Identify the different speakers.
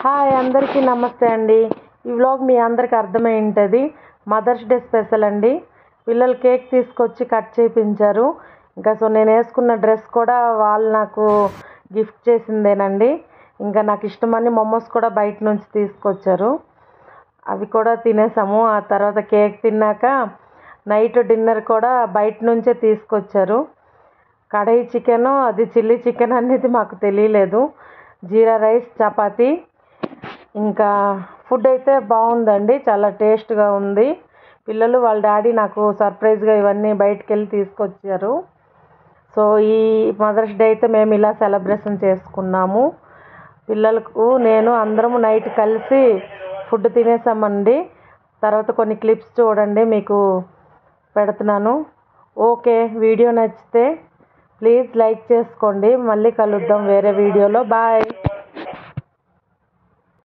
Speaker 1: Hi అందరికీ నమస్తే అండి. ఈ వ్లాగ్ మీ అందరికీ అర్థమై ఉంటుంది. మదర్స్ డే స్పెషల్ అండి. పిల్లలు కేక్ తీసుకొచ్చి కట్ చేయించారు. ఇంకా నేను వేసుకున్న డ్రెస్ కూడా వాళ్ళు నాకు గిఫ్ట్ చేసిందేనండి. ఇంకా నాకు ఇష్టమని మోమోస్ కూడా బయట నుంచి తీసుకొచ్చారు. అవి కూడా తినేసాము. ఆ తర్వాత కేక్ తిన్నాక నైట్ డిన్నర్ కూడా బయట నుంచే తీసుకొచ్చారు. కడాయి చికెన్, అది చిల్లీ చికెన్ అనేది మాకు తెలియలేదు. జీరా రైస్, చపాతీ, ఇంకా ఫుడ్ అయితే బాగుందండి. చాలా టేస్ట్గా ఉంది. పిల్లలు వాళ్ళ డాడీ నాకు సర్ప్రైజ్గా ఇవన్నీ బయటికి వెళ్ళి తీసుకొచ్చారు. సో ఈ మదర్స్ డే అయితే మేము ఇలా సెలబ్రేషన్ చేసుకున్నాము. పిల్లలకు నేను అందరము నైట్ కలిసి ఫుడ్ తినేసామండి. తర్వాత కొన్ని క్లిప్స్ చూడండి, మీకు పెడుతున్నాను. ఓకే, వీడియో నచ్చితే ప్లీజ్ లైక్ చేసుకోండి. మళ్ళీ కలుద్దాం వేరే వీడియోలో. బాయ్.